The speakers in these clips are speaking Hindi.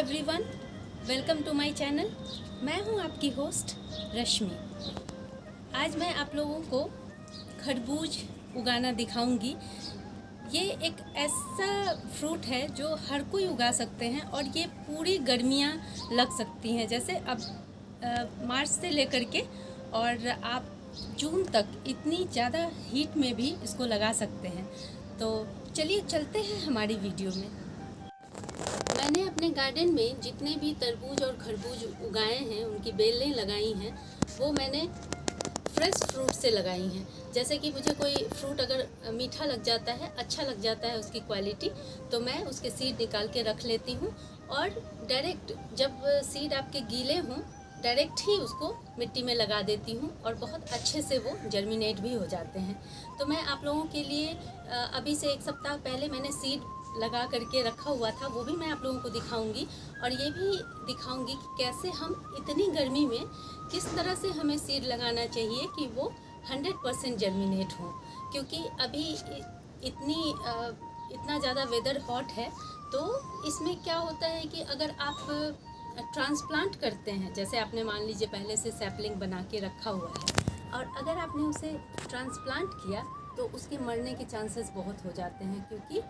Everyone, welcome to my channel. मैं हूं आपकी होस्ट रश्मि। आज मैं आप लोगों को खरबूज उगाना दिखाऊंगी। ये एक ऐसा फ्रूट है जो हर कोई उगा सकते हैं और ये पूरी गर्मियां लग सकती हैं। जैसे अब मार्च से लेकर के और आप जून तक इतनी ज़्यादा हीट में भी इसको लगा सकते हैं। तो चलिए चलते हैं हमारी वीडियो में। मैंने अपने गार्डन में जितने भी तरबूज और खरबूज उगाए हैं, उनकी बेलें लगाई हैं, वो मैंने फ्रेश फ्रूट से लगाई हैं। जैसे कि मुझे कोई फ्रूट अगर मीठा लग जाता है, अच्छा लग जाता है उसकी क्वालिटी, तो मैं उसके सीड निकाल के रख लेती हूँ और डायरेक्ट जब सीड आपके गीले हों डायरेक्ट ही उसको मिट्टी में लगा देती हूँ और बहुत अच्छे से वो जर्मिनेट भी हो जाते हैं। तो मैं आप लोगों के लिए अभी से 1 सप्ताह पहले मैंने सीड लगा करके रखा हुआ था, वो भी मैं आप लोगों को दिखाऊंगी और ये भी दिखाऊंगी कि कैसे हम इतनी गर्मी में किस तरह से हमें सीड लगाना चाहिए कि वो 100% जर्मिनेट हो। क्योंकि अभी इतना ज़्यादा वेदर हॉट है, तो इसमें क्या होता है कि अगर आप ट्रांसप्लांट करते हैं, जैसे आपने मान लीजिए पहले से सैपलिंग बना के रखा हुआ है और अगर आपने उसे ट्रांसप्लांट किया तो उसके मरने के चांसेस बहुत हो जाते हैं, क्योंकि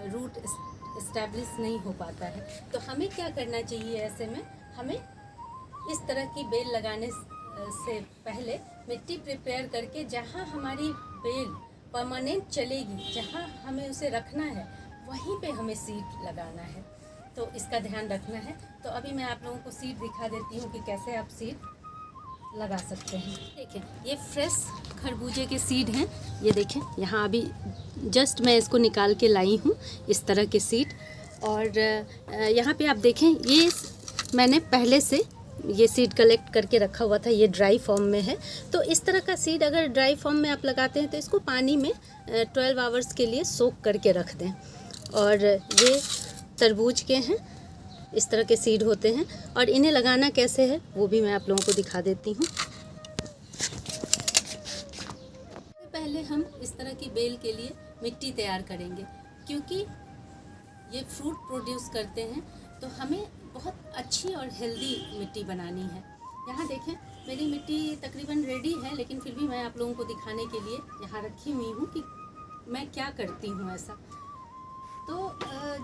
रूट इस्टेब्लिश नहीं हो पाता है। तो हमें क्या करना चाहिए, ऐसे में हमें इस तरह की बेल लगाने से पहले मिट्टी प्रिपेयर करके जहाँ हमारी बेल परमानेंट चलेगी, जहाँ हमें उसे रखना है, वहीं पे हमें सीड लगाना है। तो इसका ध्यान रखना है। तो अभी मैं आप लोगों को सीड दिखा देती हूँ कि कैसे आप सीड लगा सकते हैं। देखिए, ये फ्रेश खरबूजे के सीड हैं। ये देखें, यहाँ अभी जस्ट मैं इसको निकाल के लाई हूँ, इस तरह के सीड। और यहाँ पे आप देखें, ये मैंने पहले से ये सीड कलेक्ट करके रखा हुआ था, ये ड्राई फॉर्म में है। तो इस तरह का सीड अगर ड्राई फॉर्म में आप लगाते हैं तो इसको पानी में 12 आवर्स के लिए सोक करके रख दें। और ये तरबूज के हैं, इस तरह के सीड होते हैं और इन्हें लगाना कैसे है वो भी मैं आप लोगों को दिखा देती हूँ। पहले हम इस तरह की बेल के लिए मिट्टी तैयार करेंगे, क्योंकि ये फ्रूट प्रोड्यूस करते हैं तो हमें बहुत अच्छी और हेल्दी मिट्टी बनानी है। यहाँ देखें, मेरी मिट्टी तकरीबन रेडी है, लेकिन फिर भी मैं आप लोगों को दिखाने के लिए यहाँ रखी हुई हूँ कि मैं क्या करती हूँ ऐसा। तो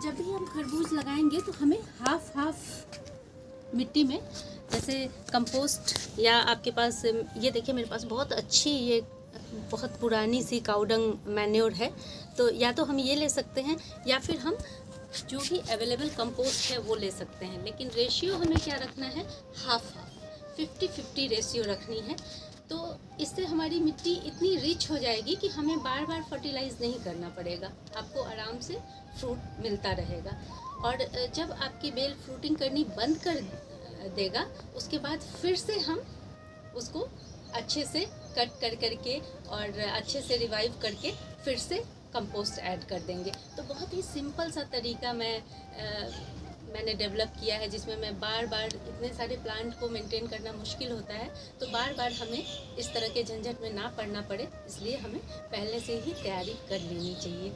जब भी हम खरबूज लगाएंगे तो हमें हाफ मिट्टी में, जैसे कंपोस्ट या आपके पास, ये देखिए मेरे पास बहुत अच्छी, ये बहुत पुरानी सी काउडंग मैन्योर है, तो या तो हम ये ले सकते हैं या फिर हम जो भी अवेलेबल कंपोस्ट है वो ले सकते हैं। लेकिन रेशियो हमें क्या रखना है, हाफ 50-50 रेशियो रखनी है। तो इससे हमारी मिट्टी इतनी रिच हो जाएगी कि हमें बार बार फर्टिलाइज नहीं करना पड़ेगा, आपको आराम से फ्रूट मिलता रहेगा। और जब आपकी बेल फ्रूटिंग करनी बंद कर देगा, उसके बाद फिर से हम उसको अच्छे से कट करके और अच्छे से रिवाइव करके फिर से कंपोस्ट ऐड कर देंगे। तो बहुत ही सिंपल सा तरीका मैंने डेवलप किया है, जिसमें मैं बार बार, इतने सारे प्लांट को मेंटेन करना मुश्किल होता है, तो बार बार हमें इस तरह के झंझट में ना पड़ना पड़े, इसलिए हमें पहले से ही तैयारी कर लेनी चाहिए।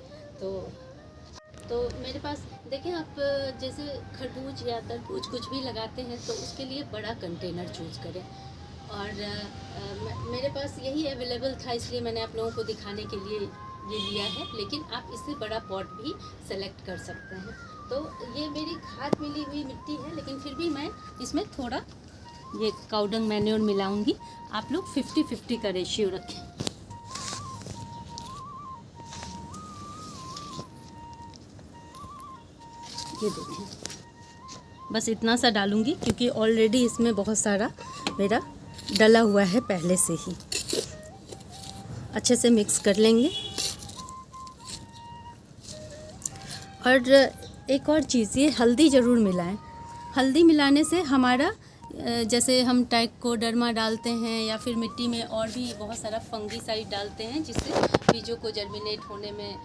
तो मेरे पास देखें, आप जैसे खरबूज या तरबूज कुछ भी लगाते हैं तो उसके लिए बड़ा कंटेनर चूज़ करें। और मेरे पास यही अवेलेबल था, इसलिए मैंने आप लोगों को दिखाने के लिए ये लिया है, लेकिन आप इससे बड़ा पॉट भी सेलेक्ट कर सकते हैं। तो ये मेरी खाद मिली हुई मिट्टी है, लेकिन फिर भी मैं इसमें थोड़ा ये काउडंग मैन्योर मिलाऊंगी। आप लोग 50-50 का रेशियो रखें। ये देखें, बस इतना सा डालूंगी क्योंकि ऑलरेडी इसमें बहुत सारा मेरा डला हुआ है पहले से ही। अच्छे से मिक्स कर लेंगे। और एक और चीज़, ये हल्दी ज़रूर मिलाएं। हल्दी मिलाने से हमारा, जैसे हम ट्राइकोडर्मा डालते हैं या फिर मिट्टी में और भी बहुत सारा फंगीसाइड डालते हैं, जिससे बीजों को जर्मिनेट होने में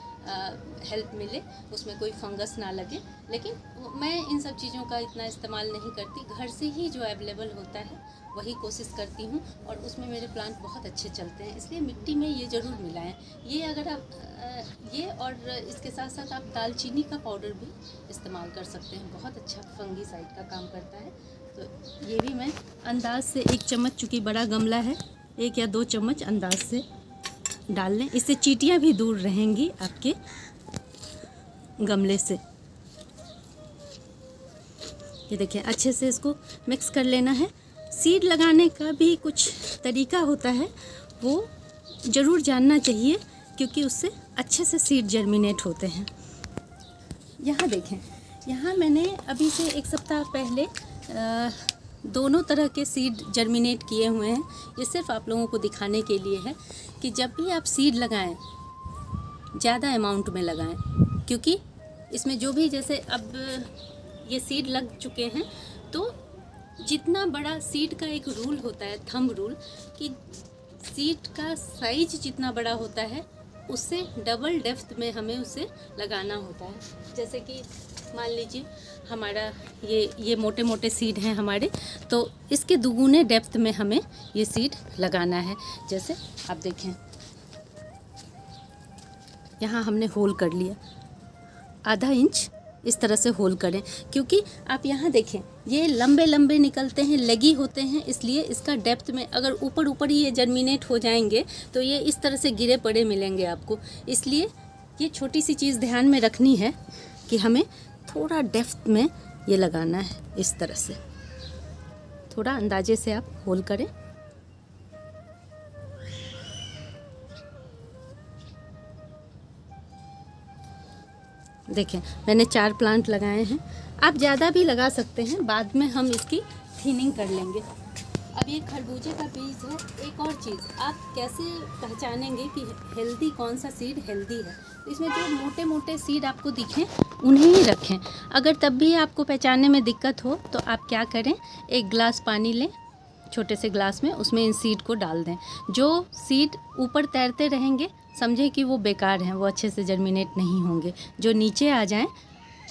हेल्प मिले, उसमें कोई फंगस ना लगे। लेकिन मैं इन सब चीज़ों का इतना इस्तेमाल नहीं करती, घर से ही जो अवेलेबल होता है वही कोशिश करती हूँ, और उसमें मेरे प्लांट बहुत अच्छे चलते हैं। इसलिए मिट्टी में ये ज़रूर मिलाएं। ये अगर आप ये और इसके साथ साथ आप दालचीनी का पाउडर भी इस्तेमाल कर सकते हैं, बहुत अच्छा फंगीसाइड का काम करता है। तो ये भी मैं अंदाज से 1 चम्मच, चूँकि बड़ा गमला है, 1 या 2 चम्मच अंदाज से डाल लें। इससे चींटियाँ भी दूर रहेंगी आपके गमले से। ये देखिए, अच्छे से इसको मिक्स कर लेना है। सीड लगाने का भी कुछ तरीका होता है, वो ज़रूर जानना चाहिए, क्योंकि उससे अच्छे से सीड जर्मिनेट होते हैं। यहाँ देखें, यहाँ मैंने अभी से 1 सप्ताह पहले दोनों तरह के सीड जर्मिनेट किए हुए हैं। ये सिर्फ आप लोगों को दिखाने के लिए है कि जब भी आप सीड लगाएं, ज़्यादा अमाउंट में लगाएं, क्योंकि इसमें जो भी, जैसे अब ये सीड लग चुके हैं, तो जितना बड़ा सीड का एक रूल होता है, थंब रूल, कि सीड का साइज जितना बड़ा होता है उससे डबल डेप्थ में हमें उसे लगाना होता है। जैसे कि मान लीजिए हमारा ये मोटे मोटे सीड हैं हमारे, तो इसके दुगुने डेप्थ में हमें ये सीड लगाना है। जैसे आप देखें, यहाँ हमने होल कर लिया, आधा इंच इस तरह से होल करें, क्योंकि आप यहाँ देखें ये लंबे लंबे निकलते हैं, लगी होते हैं, इसलिए इसका डेप्थ में अगर ऊपर ऊपर ही ये जर्मिनेट हो जाएंगे तो ये इस तरह से गिरे पड़े मिलेंगे आपको। इसलिए ये छोटी सी चीज़ ध्यान में रखनी है कि हमें थोड़ा डेप्थ में ये लगाना है। इस तरह से थोड़ा अंदाजे से आप होल करें। देखें, मैंने 4 प्लांट लगाए हैं। आप ज़्यादा भी लगा सकते हैं, बाद में हम इसकी थिनिंग कर लेंगे। अब ये खरबूजे का बीज है। एक और चीज़, आप कैसे पहचानेंगे कि हेल्दी कौन सा सीड हेल्दी है? तो इसमें जो मोटे मोटे सीड आपको दिखें उन्हें ही रखें। अगर तब भी आपको पहचानने में दिक्कत हो तो आप क्या करें, 1 गिलास पानी लें, छोटे से ग्लास में, उसमें इन सीड को डाल दें। जो सीड ऊपर तैरते रहेंगे समझें कि वो बेकार हैं, वो अच्छे से जर्मिनेट नहीं होंगे। जो नीचे आ जाएं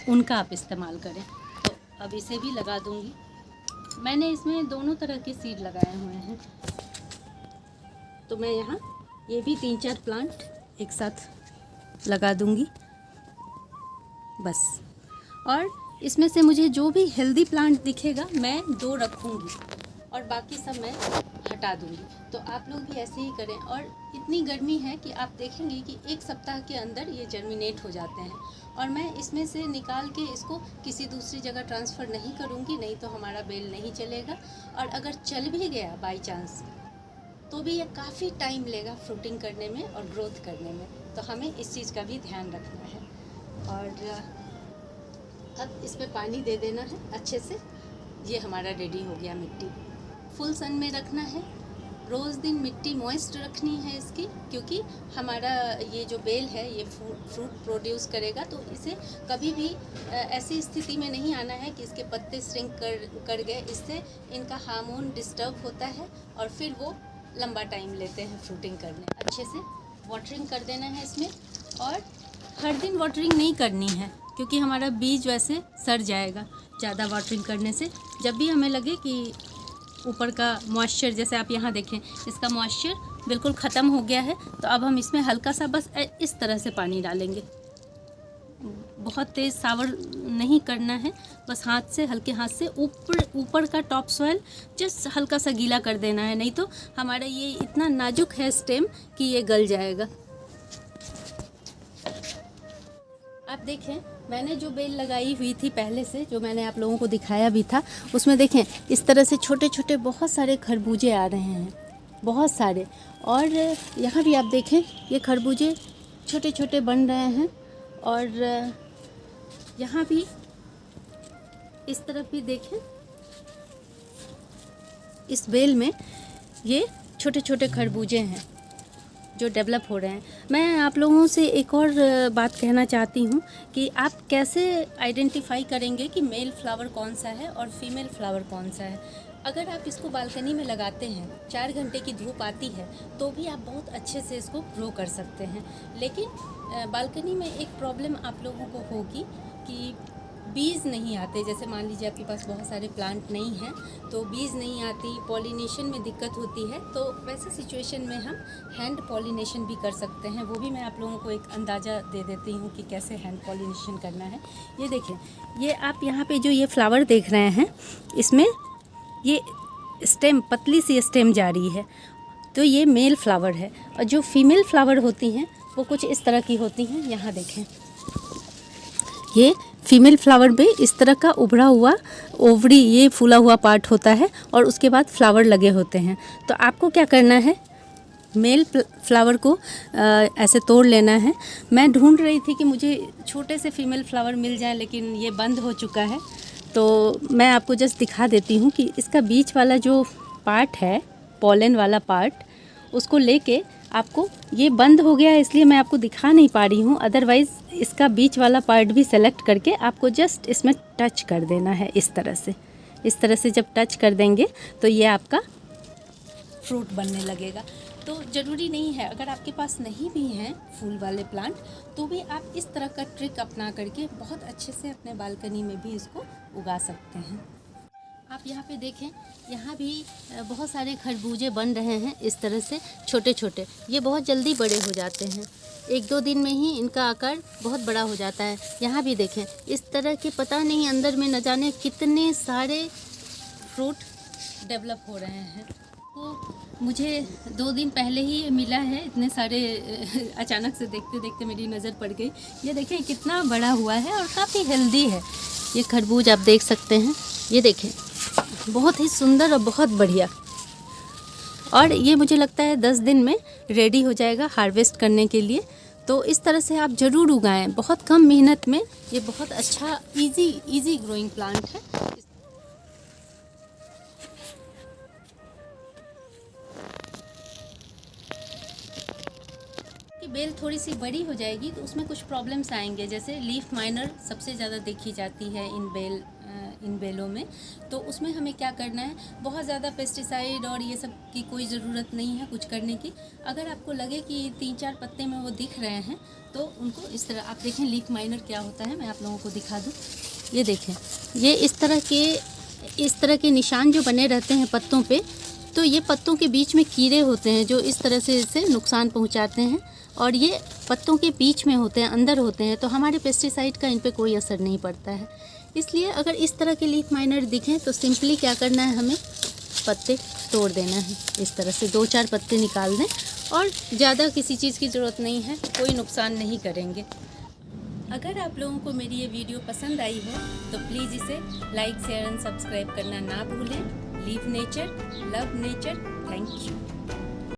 उनका आप इस्तेमाल करें। तो अब इसे भी लगा दूंगी। मैंने इसमें दोनों तरह के सीड लगाए हुए हैं, तो मैं यहाँ ये भी 3-4 प्लांट एक साथ लगा दूंगी बस। और इसमें से मुझे जो भी हेल्दी प्लांट दिखेगा मैं 2 रखूँगी और बाकी सब मैं हटा दूंगी। तो आप लोग भी ऐसे ही करें। और इतनी गर्मी है कि आप देखेंगे कि 1 सप्ताह के अंदर ये जर्मिनेट हो जाते हैं। और मैं इसमें से निकाल के इसको किसी दूसरी जगह ट्रांसफ़र नहीं करूँगी, नहीं तो हमारा बेल नहीं चलेगा। और अगर चल भी गया बाई चांस, तो भी ये काफ़ी टाइम लेगा फ्रूटिंग करने में और ग्रोथ करने में। तो हमें इस चीज़ का भी ध्यान रखना है। और अब इसमें पानी दे देना है अच्छे से। ये हमारा रेडी हो गया। मिट्टी फुल सन में रखना है, रोज़ दिन मिट्टी मॉइस्ट रखनी है इसकी, क्योंकि हमारा ये जो बेल है ये फ्रूट प्रोड्यूस करेगा। तो इसे कभी भी ऐसी स्थिति में नहीं आना है कि इसके पत्ते श्रिंक कर गए। इससे इनका हार्मोन डिस्टर्ब होता है और फिर वो लंबा टाइम लेते हैं फ्रूटिंग करने। अच्छे से वाटरिंग कर देना है इसमें, और हर दिन वाटरिंग नहीं करनी है, क्योंकि हमारा बीज वैसे सड़ जाएगा ज़्यादा वाटरिंग करने से। जब भी हमें लगे कि ऊपर का मॉइस्चर, जैसे आप यहाँ देखें इसका मॉइस्चर बिल्कुल ख़त्म हो गया है, तो अब हम इसमें हल्का सा बस इस तरह से पानी डालेंगे। बहुत तेज़ सावर नहीं करना है, बस हाथ से, हल्के हाथ से ऊपर का टॉप सॉइल जस्ट हल्का सा गीला कर देना है, नहीं तो हमारा ये इतना नाजुक है स्टेम कि ये गल जाएगा। आप देखें, मैंने जो बेल लगाई हुई थी पहले से, जो मैंने आप लोगों को दिखाया भी था, उसमें देखें इस तरह से छोटे छोटे बहुत सारे खरबूजे आ रहे हैं, बहुत सारे। और यहाँ भी आप देखें ये खरबूजे छोटे छोटे बन रहे हैं। और यहाँ भी इस तरफ भी देखें, इस बेल में ये छोटे छोटे खरबूजे हैं जो डेवलप हो रहे हैं। मैं आप लोगों से एक और बात कहना चाहती हूँ कि आप कैसे आइडेंटिफाई करेंगे कि मेल फ्लावर कौन सा है और फीमेल फ्लावर कौन सा है। अगर आप इसको बालकनी में लगाते हैं, 4 घंटे की धूप आती है तो भी आप बहुत अच्छे से इसको ग्रो कर सकते हैं। लेकिन बालकनी में एक प्रॉब्लम आप लोगों को होगी कि बीज नहीं आते। जैसे मान लीजिए आपके पास बहुत सारे प्लांट नहीं हैं तो बीज नहीं आती, पॉलिनेशन में दिक्कत होती है। तो वैसे सिचुएशन में हम हैंड पॉलिनेशन भी कर सकते हैं। वो भी मैं आप लोगों को एक अंदाज़ा दे देती हूँ कि कैसे हैंड पॉलिनेशन करना है। ये देखें, ये आप यहाँ पे जो ये फ्लावर देख रहे हैं, इसमें ये स्टेम, पतली सी स्टेम जा रही है, तो ये मेल फ्लावर है। और जो फीमेल फ्लावर होती हैं वो कुछ इस तरह की होती हैं। यहाँ देखें, ये फीमेल फ्लावर में इस तरह का उभरा हुआ ओवरी, ये फूला हुआ पार्ट होता है और उसके बाद फ्लावर लगे होते हैं। तो आपको क्या करना है, मेल फ्लावर को ऐसे तोड़ लेना है। मैं ढूंढ रही थी कि मुझे छोटे से फीमेल फ्लावर मिल जाए, लेकिन ये बंद हो चुका है। तो मैं आपको जस्ट दिखा देती हूँ कि इसका बीच वाला जो पार्ट है, पॉलन वाला पार्ट, उसको लेके आपको, ये बंद हो गया है इसलिए मैं आपको दिखा नहीं पा रही हूँ, अदरवाइज़ इसका बीच वाला पार्ट भी सेलेक्ट करके आपको जस्ट इसमें टच कर देना है। इस तरह से जब टच कर देंगे तो ये आपका फ्रूट बनने लगेगा। तो ज़रूरी नहीं है, अगर आपके पास नहीं भी हैं फूल वाले प्लांट तो भी आप इस तरह का ट्रिक अपना करके बहुत अच्छे से अपने बालकनी में भी इसको उगा सकते हैं। आप यहाँ पे देखें, यहाँ भी बहुत सारे खरबूजे बन रहे हैं इस तरह से छोटे छोटे। ये बहुत जल्दी बड़े हो जाते हैं, 1-2 दिन में ही इनका आकार बहुत बड़ा हो जाता है। यहाँ भी देखें, इस तरह के पता नहीं अंदर में न जाने कितने सारे फ्रूट डेवलप हो रहे हैं। तो मुझे 2 दिन पहले ही ये मिला है, इतने सारे अचानक से देखते देखते मेरी नज़र पड़ गई। ये देखें कितना बड़ा हुआ है और काफ़ी हेल्दी है। ये खरबूज आप देख सकते हैं, ये देखें बहुत ही सुंदर और बहुत बढ़िया। और ये मुझे लगता है 10 दिन में रेडी हो जाएगा हार्वेस्ट करने के लिए। तो इस तरह से आप ज़रूर उगाएं, बहुत कम मेहनत में ये बहुत अच्छा इजी ग्रोइंग प्लांट है। कि बेल थोड़ी सी बड़ी हो जाएगी तो उसमें कुछ प्रॉब्लम्स आएंगे, जैसे लीफ माइनर सबसे ज़्यादा देखी जाती है इन बेलों में। तो उसमें हमें क्या करना है, बहुत ज़्यादा पेस्टिसाइड और ये सब की कोई ज़रूरत नहीं है कुछ करने की। अगर आपको लगे कि 3-4 पत्ते में वो दिख रहे हैं तो उनको इस तरह, आप देखें लीफ माइनर क्या होता है, मैं आप लोगों को दिखा दूँ। ये देखें, ये इस तरह के निशान जो बने रहते हैं पत्तों पे, तो ये पत्तों के बीच में कीड़े होते हैं जो इस तरह से इसे नुकसान पहुँचाते हैं। और ये पत्तों के बीच में होते हैं, अंदर होते हैं, तो हमारे पेस्टिसाइड का इन पे कोई असर नहीं पड़ता है। इसलिए अगर इस तरह के लीफ माइनर दिखें तो सिंपली क्या करना है, हमें पत्ते तोड़ देना है। इस तरह से 2-4 पत्ते निकाल दें और ज़्यादा किसी चीज़ की ज़रूरत नहीं है, कोई नुकसान नहीं करेंगे। अगर आप लोगों को मेरी ये वीडियो पसंद आई हो तो प्लीज़ इसे लाइक, शेयर एंड सब्सक्राइब करना ना भूलें। Leave nature, love nature. Thank you.